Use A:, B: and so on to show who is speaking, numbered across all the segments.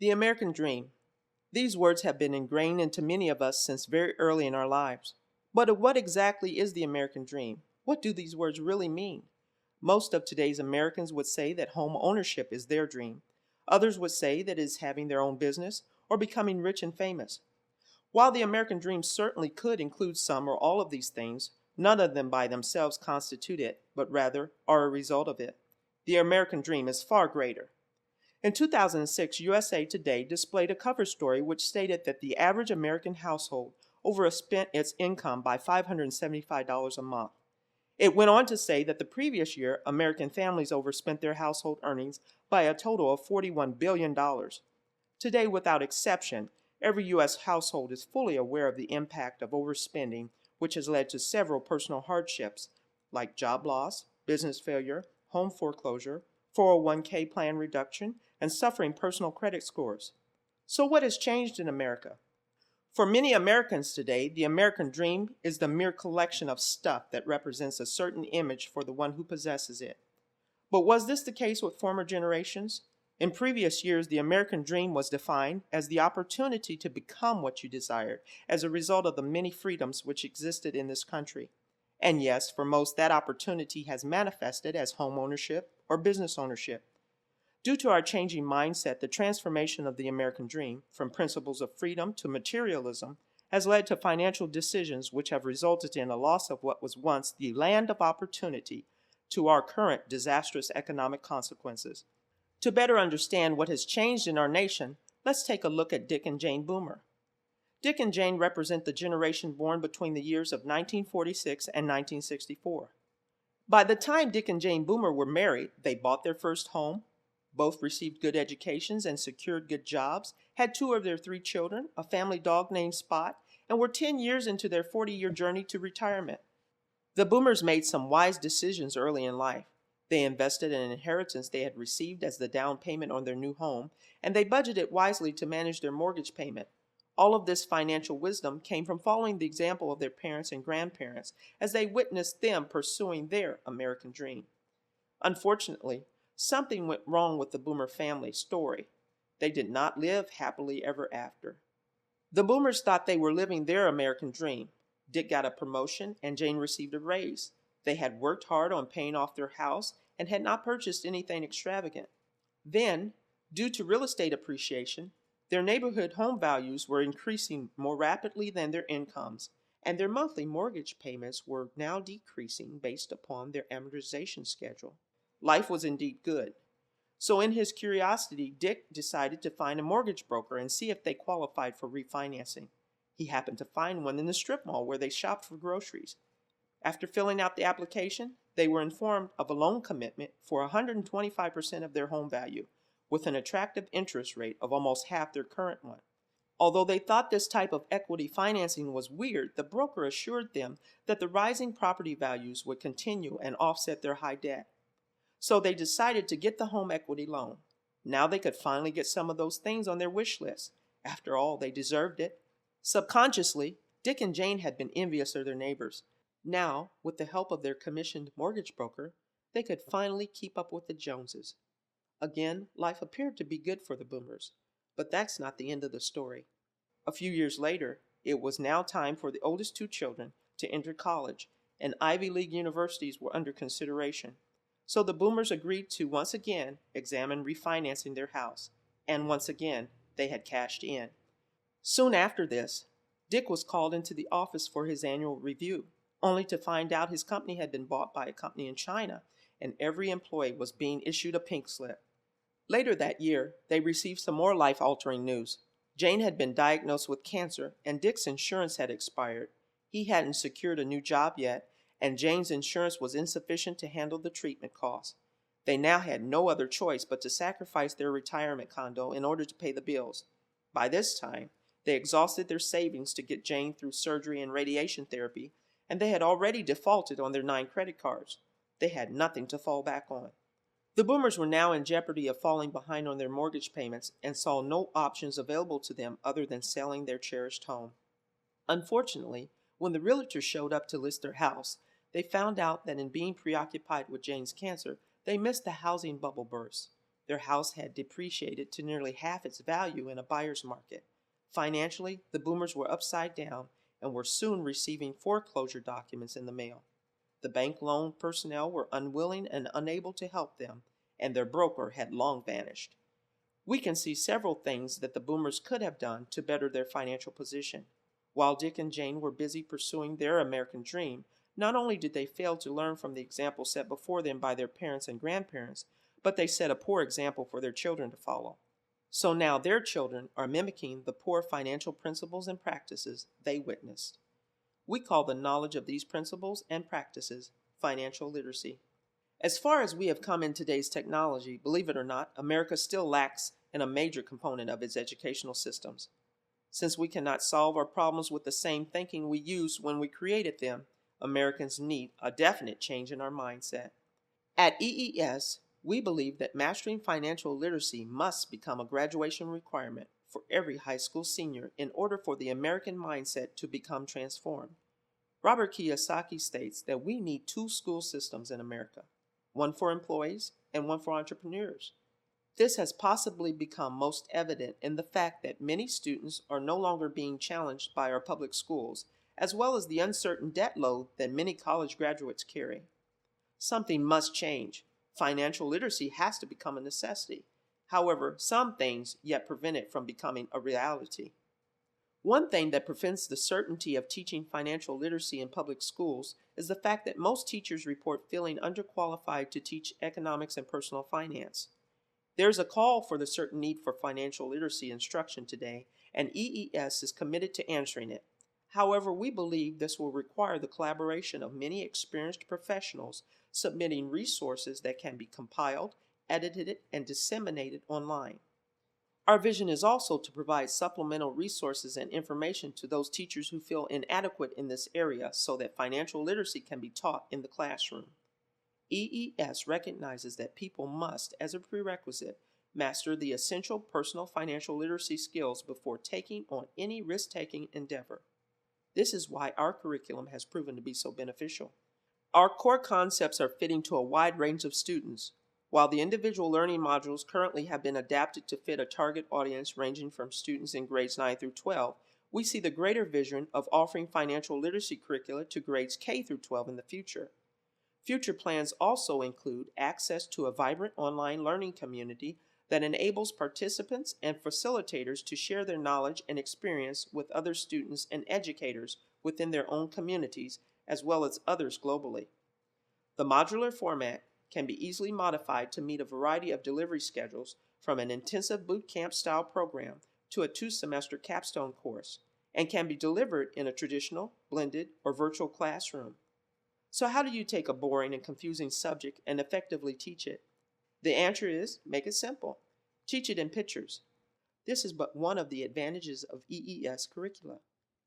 A: The American Dream. These words have been ingrained into many of us since very early in our lives. But what exactly is the American Dream? What do these words really mean? Most of today's Americans would say that home ownership is their dream. Others would say that it is having their own business or becoming rich and famous. While the American Dream certainly could include some or all of these things, none of them by themselves constitute it, but rather are a result of it. The American Dream is far greater. In 2006, USA Today displayed a cover story which stated that the average American household overspent its income by $575 a month. It went on to say that the previous year, American families overspent their household earnings by a total of $41 billion. Today, without exception, every U.S. household is fully aware of the impact of overspending, which has led to several personal hardships like job loss, business failure, home foreclosure, 401k plan reduction, and suffering personal credit scores. So, what has changed in America? For many Americans today, the American dream is the mere collection of stuff that represents a certain image for the one who possesses it. But was this the case with former generations? In previous years, the American dream was defined as the opportunity to become what you desired as a result of the many freedoms which existed in this country. And yes, for most, that opportunity has manifested as home ownership or business ownership. Due to our changing mindset, the transformation of the American dream, from principles of freedom to materialism, has led to financial decisions which have resulted in a loss of what was once the land of opportunity to our current disastrous economic consequences. To better understand what has changed in our nation, let's take a look at Dick and Jane Boomer. Dick and Jane represent the generation born between the years of 1946 and 1964. By the time Dick and Jane Boomer were married, they bought their first home, both received good educations and secured good jobs, had two of their three children, a family dog named Spot, and were 10 years into their 40-year journey to retirement. The Boomers made some wise decisions early in life. They invested in an inheritance they had received as the down payment on their new home, and they budgeted wisely to manage their mortgage payment. All of this financial wisdom came from following the example of their parents and grandparents as they witnessed them pursuing their American dream. Unfortunately, something went wrong with the Boomer family story. They did not live happily ever after. The Boomers thought they were living their American dream. Dick got a promotion and Jane received a raise. They had worked hard on paying off their house and had not purchased anything extravagant. Then, due to real estate appreciation, their neighborhood home values were increasing more rapidly than their incomes, and their monthly mortgage payments were now decreasing based upon their amortization schedule. Life was indeed good. So in his curiosity, Dick decided to find a mortgage broker and see if they qualified for refinancing. He happened to find one in the strip mall where they shopped for groceries. After filling out the application, they were informed of a loan commitment for 125% of their home value, with an attractive interest rate of almost half their current one. Although they thought this type of equity financing was weird, the broker assured them that the rising property values would continue and offset their high debt. So they decided to get the home equity loan. Now they could finally get some of those things on their wish list. After all, they deserved it. Subconsciously, Dick and Jane had been envious of their neighbors. Now, with the help of their commissioned mortgage broker, they could finally keep up with the Joneses. Again, life appeared to be good for the Boomers. But that's not the end of the story. A few years later, it was now time for the oldest two children to enter college, and Ivy League universities were under consideration. So the Boomers agreed to once again examine refinancing their house, and once again they had cashed in. Soon after this, Dick was called into the office for his annual review, only to find out his company had been bought by a company in China, and every employee was being issued a pink slip. Later that year, they received some more life-altering news. Jane had been diagnosed with cancer, and Dick's insurance had expired. He hadn't secured a new job yet, and Jane's insurance was insufficient to handle the treatment costs. They now had no other choice but to sacrifice their retirement condo in order to pay the bills. By this time, they exhausted their savings to get Jane through surgery and radiation therapy, and they had already defaulted on their 9 credit cards. They had nothing to fall back on. The Boomers were now in jeopardy of falling behind on their mortgage payments and saw no options available to them other than selling their cherished home. Unfortunately, when the realtor showed up to list their house, they found out that in being preoccupied with Jane's cancer, they missed the housing bubble burst. Their house had depreciated to nearly half its value in a buyer's market. Financially, the boomers were upside down and were soon receiving foreclosure documents in the mail. The bank loan personnel were unwilling and unable to help them, and their broker had long vanished. We can see several things that the boomers could have done to better their financial position. While Dick and Jane were busy pursuing their American dream, not only did they fail to learn from the example set before them by their parents and grandparents, but they set a poor example for their children to follow. So now their children are mimicking the poor financial principles and practices they witnessed. We call the knowledge of these principles and practices financial literacy. As far as we have come in today's technology, believe it or not, America still lacks in a major component of its educational systems. Since we cannot solve our problems with the same thinking we used when we created them, Americans need a definite change in our mindset. At EES, we believe that mastering financial literacy must become a graduation requirement for every high school senior in order for the American mindset to become transformed. Robert Kiyosaki states that we need two school systems in America, one for employees and one for entrepreneurs. This has possibly become most evident in the fact that many students are no longer being challenged by our public schools, as well as the uncertain debt load that many college graduates carry. Something must change. Financial literacy has to become a necessity. However, some things yet prevent it from becoming a reality. One thing that prevents the certainty of teaching financial literacy in public schools is the fact that most teachers report feeling underqualified to teach economics and personal finance. There's a call for the certain need for financial literacy instruction today, and EES is committed to answering it. However, we believe this will require the collaboration of many experienced professionals submitting resources that can be compiled, edited, and disseminated online. Our vision is also to provide supplemental resources and information to those teachers who feel inadequate in this area so that financial literacy can be taught in the classroom. EES recognizes that people must, as a prerequisite, master the essential personal financial literacy skills before taking on any risk-taking endeavor. This is why our curriculum has proven to be so beneficial. Our core concepts are fitting to a wide range of students. While the individual learning modules currently have been adapted to fit a target audience ranging from students in grades 9 through 12, we see the greater vision of offering financial literacy curricula to grades K through 12 in the future. Future plans also include access to a vibrant online learning community that enables participants and facilitators to share their knowledge and experience with other students and educators within their own communities as well as others globally. The modular format can be easily modified to meet a variety of delivery schedules, from an intensive boot camp style program to a 2-semester capstone course, and can be delivered in a traditional, blended, or virtual classroom. So how do you take a boring and confusing subject and effectively teach it? The answer is make it simple. Teach it in pictures. This is but one of the advantages of EES curricula.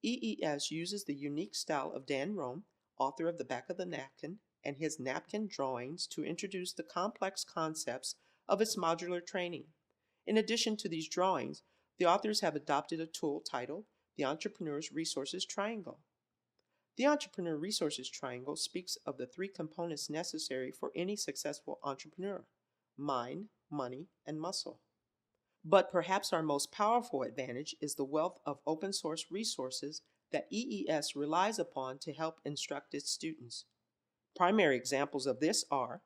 A: EES uses the unique style of Dan Rome, author of The Back of the Napkin, and his napkin drawings to introduce the complex concepts of its modular training. In addition to these drawings, the authors have adopted a tool titled the Entrepreneur's Resources Triangle. The Entrepreneur Resources Triangle speaks of the 3 components necessary for any successful entrepreneur: mind, money, and muscle. But perhaps our most powerful advantage is the wealth of open source resources that EES relies upon to help instruct its students. Primary examples of this are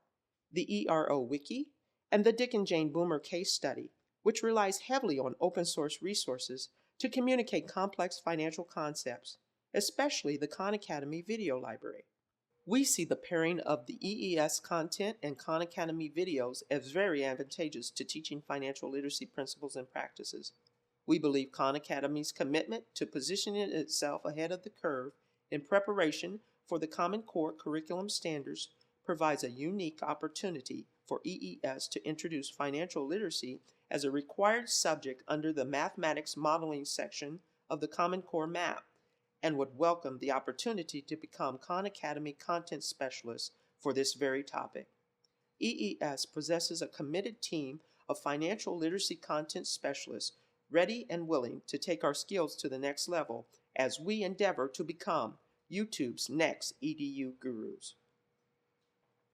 A: the ERO Wiki and the Dick and Jane Boomer case study, which relies heavily on open source resources to communicate complex financial concepts, especially the Khan Academy video library. We see the pairing of the EES content and Khan Academy videos as very advantageous to teaching financial literacy principles and practices. We believe Khan Academy's commitment to positioning itself ahead of the curve in preparation for the Common Core curriculum standards provides a unique opportunity for EES to introduce financial literacy as a required subject under the mathematics modeling section of the Common Core map, and would welcome the opportunity to become Khan Academy content specialist for this very topic. EES possesses a committed team of financial literacy content specialists ready and willing to take our skills to the next level as we endeavor to become YouTube's next EDU gurus.